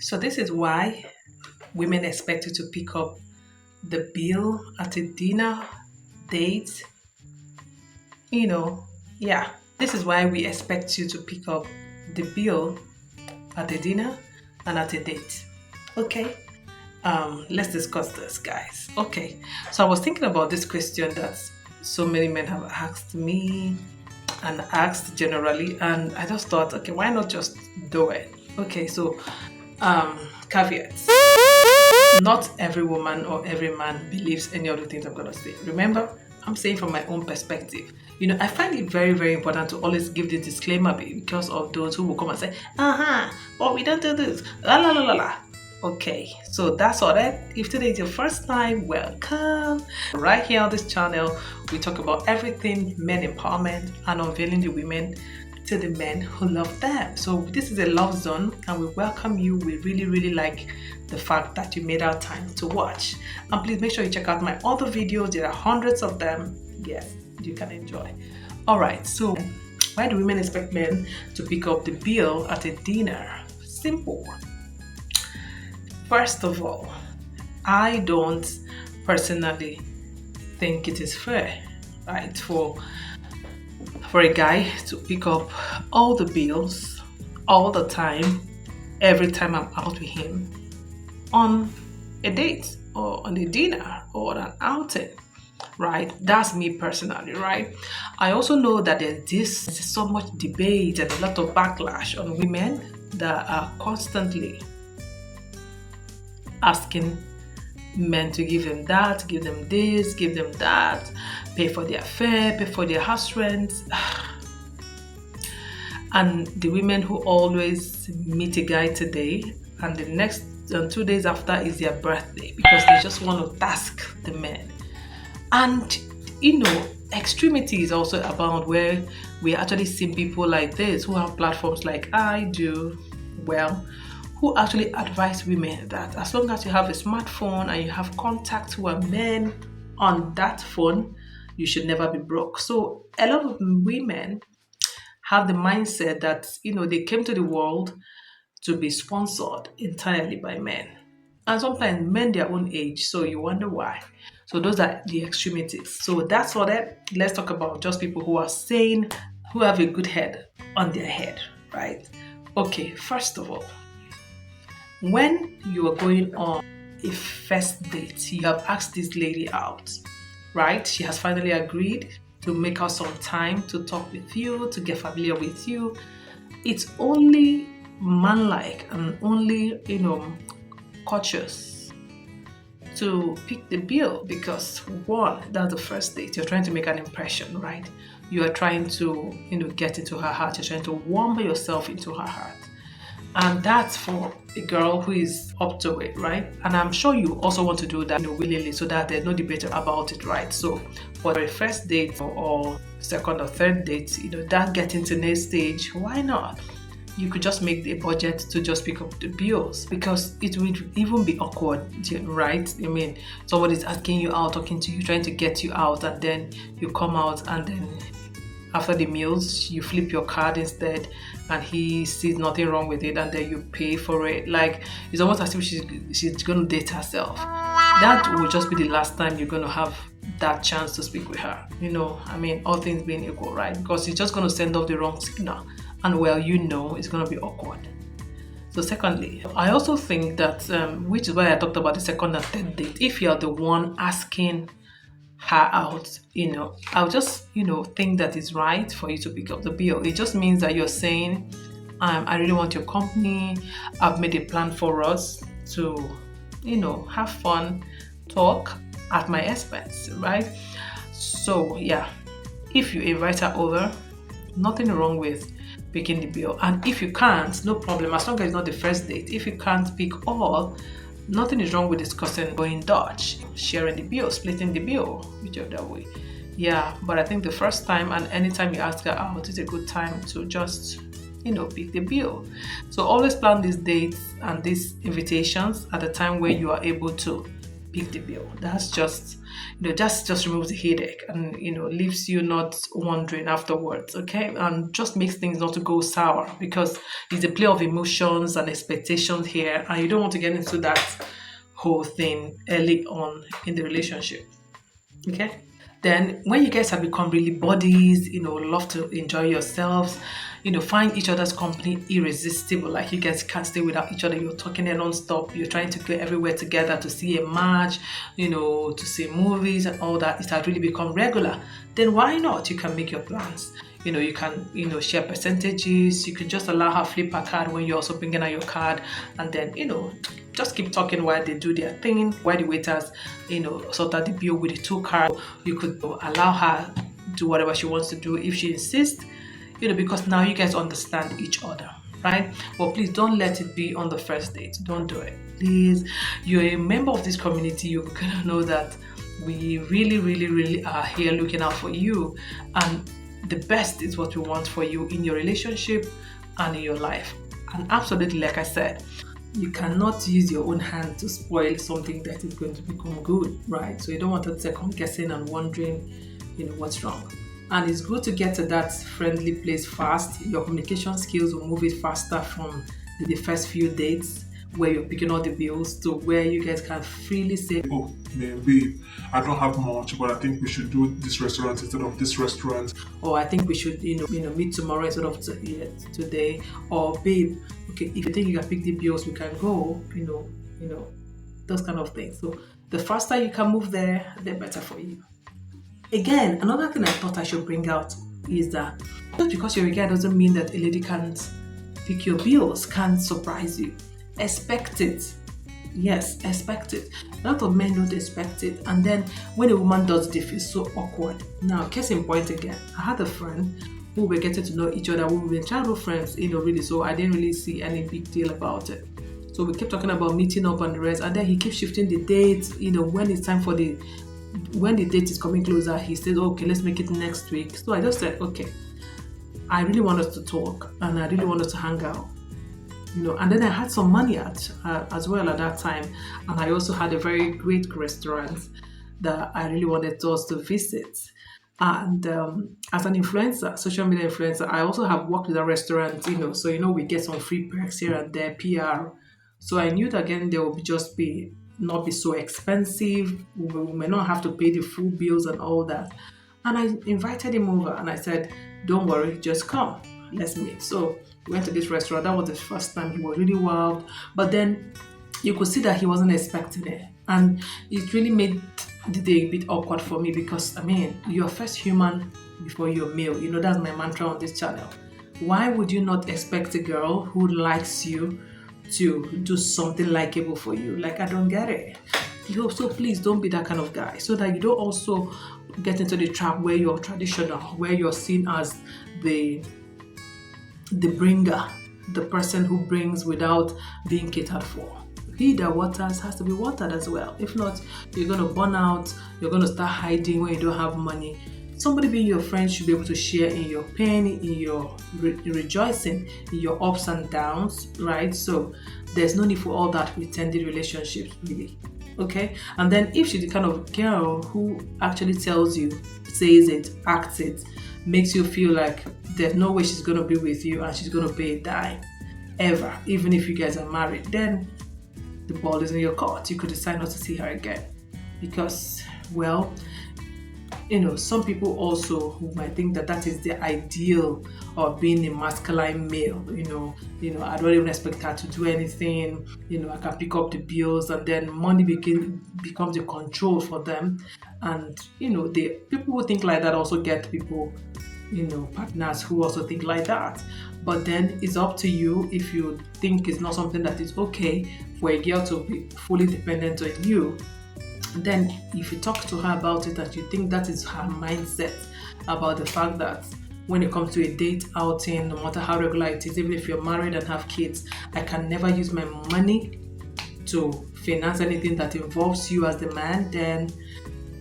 So this is why women expect you to pick up the bill at a dinner date. You know, yeah, this is why we expect you to pick up the bill at a dinner and at a date. Okay, let's discuss this, guys. Okay, so I was thinking about this question that so many men have asked me and asked generally, and I just thought, okay, why not just do it? Okay, so caveats. Not every woman or every man believes any of the things I'm going to say. Remember, I'm saying from my own perspective. I find it very, very important to always give the disclaimer because of those who will come and say, but we don't do this, la la la la la. Okay, so that's all that. If today is your first time, welcome. Right here on this channel, we talk about everything men empowerment and unveiling the women to the men who love them. So this is a love zone and we welcome you. We really, really like the fact that you made our time to watch. And please make sure you check out my other videos. There are hundreds of them. Yes, you can enjoy. All right, so why do women expect men to pick up the bill at a dinner? Simple. First of all, I don't personally think it is fair, right, for a guy to pick up all the bills all the time, every time I'm out with him on a date or on a dinner or an outing, right? That's me personally, right? I also know that there's so much debate and a lot of backlash on women that are constantly asking men to give them that, give them this, give them that, pay for their fare, pay for their house rent. And the women who always meet a guy today and the next 2 days after is their birthday because they just want to task the men. And extremity is also abound where we actually see people like this who have platforms like I do, who actually advise women that as long as you have a smartphone and you have contacts who are men on that phone, you should never be broke. So a lot of women have the mindset that, they came to the world to be sponsored entirely by men. And sometimes men their own age, so you wonder why. So those are the extremities. So that's what let's talk about just people who are sane, who have a good head on their head, right? Okay, first of all, when you are going on a first date, you have asked this lady out, right? She has finally agreed to make out some time to talk with you, to get familiar with you. It's only manlike and only, cautious to pick the bill because one, that's the first date. You're trying to make an impression, right? You are trying to, get into her heart. You're trying to warm yourself into her heart. And that's for a girl who is up to it, right? And I'm sure you also want to do that, willingly so that there's no debate about it, right? So for a first date or second or third date, that getting to next stage, why not? You could just make the budget to just pick up the bills because it would even be awkward, right? I mean, somebody's asking you out, talking to you, trying to get you out, and then you come out and then after the meals, you flip your card instead and he sees nothing wrong with it and then you pay for it. Like, it's almost as if she's going to date herself. That will just be the last time you're going to have that chance to speak with her. All things being equal, right? Because it's just going to send off the wrong signal. And it's going to be awkward. So secondly, I also think that, which is why I talked about the second and third date, if you're the one asking her out, I'll just, think that it's right for you to pick up the bill. It just means that you're saying, I really want your company. I've made a plan for us to, have fun, talk at my expense, right? So yeah, if you invite her over, nothing wrong with picking the bill. And if you can't, no problem, as long as it's not the first date. If you can't pick all, nothing is wrong with discussing going Dutch, sharing the bill, splitting the bill, whichever way. Yeah, but I think the first time and anytime you ask her out is a good time to just, pick the bill. So always plan these dates and these invitations at a time where you are able to pick the bill. That's just, just removes the headache and, leaves you not wondering afterwards, okay? And just makes things not to go sour, because it's a play of emotions and expectations here, and you don't want to get into that whole thing early on in the relationship, okay? Then when you guys have become really buddies, love to enjoy yourselves, find each other's company irresistible. Like you guys can't stay without each other. You're talking there non-stop. You're trying to go everywhere together to see a match, to see movies and all that. It has really become regular. Then why not? You can make your plans. You can, share percentages. You can just allow her flip her card when you're also bringing out your card. And then, just keep talking while they do their thing, while the waiters, sort out the bill with the 2 cards. You could allow her do whatever she wants to do if she insists, because now you guys understand each other, right? But please don't let it be on the first date. Don't do it. Please, you're a member of this community. You're gonna know that we really, really, really are here looking out for you. And the best is what we want for you in your relationship and in your life. And absolutely, like I said, you cannot use your own hand to spoil something that is going to become good, right? So you don't want to second guessing and wondering, what's wrong. And it's good to get to that friendly place fast. Your communication skills will move it faster from the first few dates, where you're picking all the bills, to where you guys can freely say, oh, babe, I don't have much, but I think we should do this restaurant instead of this restaurant. Or I think we should, meet tomorrow instead of today. Or babe, okay, if you think you can pick the bills, we can go, those kind of things. So the faster you can move there, the better for you. Again, another thing I thought I should bring out is that just because you're a guy doesn't mean that a lady can't pick your bills, can't surprise you. Expect it. Yes, expect it. A lot of men don't expect it, and then when a woman does, they feel so awkward. Now, case in point again, I had a friend who were getting to know each other. We were childhood friends, really, so I didn't really see any big deal about it. So we kept talking about meeting up and the rest, and then he keeps shifting the dates. When it's time for when the date is coming closer, he said, okay, let's make it next week. So I just said, okay, I really want us to talk, and I really want us to hang out. And then I had some money as well at that time, and I also had a very great restaurant that I really wanted us to visit. And as an influencer, social media influencer, I also have worked with a restaurant, so we get some free perks here and there, PR. So I knew that again, there would not be so expensive. We may not have to pay the full bills and all that. And I invited him over, and I said, don't worry, just come, let's meet. So we went to this restaurant. That was the first time. He was really wild, but then you could see that he wasn't expecting it, and it really made the day a bit awkward for me, because you're first human before you're male. That's my mantra on this channel. Why would you not expect a girl who likes you to do something likable for you? Like, I don't get it. So please don't be that kind of guy, so that you don't also get into the trap where you're traditional, where you're seen as the bringer, the person who brings without being catered for. He that waters has to be watered as well. If not, you're going to burn out. You're going to start hiding when you don't have money. Somebody being your friend should be able to share in your pain, in your rejoicing, in your ups and downs, right? So there's no need for all that pretending relationships, really. Okay? And then if she's the kind of girl who actually tells you, says it, acts it, makes you feel like there's no way she's going to be with you and she's going to pay a dime ever, even if you guys are married, then the ball is in your court. You could decide not to see her again, because, well, some people also who might think that is the ideal of being a masculine male. I don't even expect her to do anything. I can pick up the bills, and then money becomes a control for them. And the people who think like that also get people, partners who also think like that. But then it's up to you. If you think it's not something that is okay for a girl to be fully dependent on you, then if you talk to her about it and you think that is her mindset about the fact that when it comes to a date outing, no matter how regular it is, even if you're married and have kids, I can never use my money to finance anything that involves you as the man, then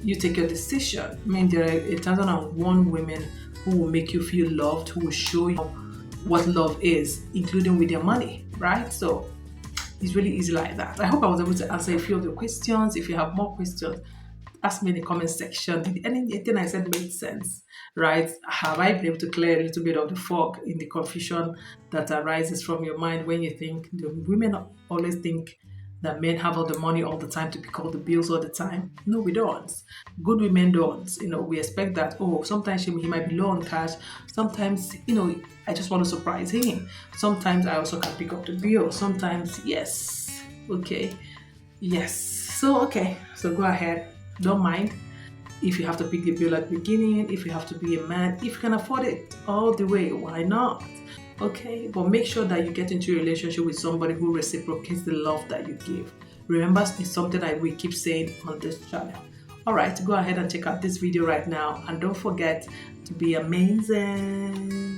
you take your decision. There are 1,001 women who will make you feel loved, who will show you what love is, including with their money, right? So It's really easy like that. I hope I was able to answer a few of the questions. If you have more questions, ask me in the comment section. Did anything I said made sense? Right? Have I been able to clear a little bit of the fog in the confusion that arises from your mind when you think the women always think that men have all the money all the time to pick all the bills all the time? No, we don't. Good women don't. We expect that, oh, sometimes he might be low on cash. Sometimes, I just want to surprise him. Sometimes I also can pick up the bill. Sometimes, yes. Okay. Yes. So go ahead. Don't mind if you have to pick the bill at the beginning, if you have to be a man, if you can afford it all the way, why not? Okay, but make sure that you get into a relationship with somebody who reciprocates the love that you give. Remember, it's something we keep saying on this channel. All right, go ahead and check out this video right now, and don't forget to be amazing.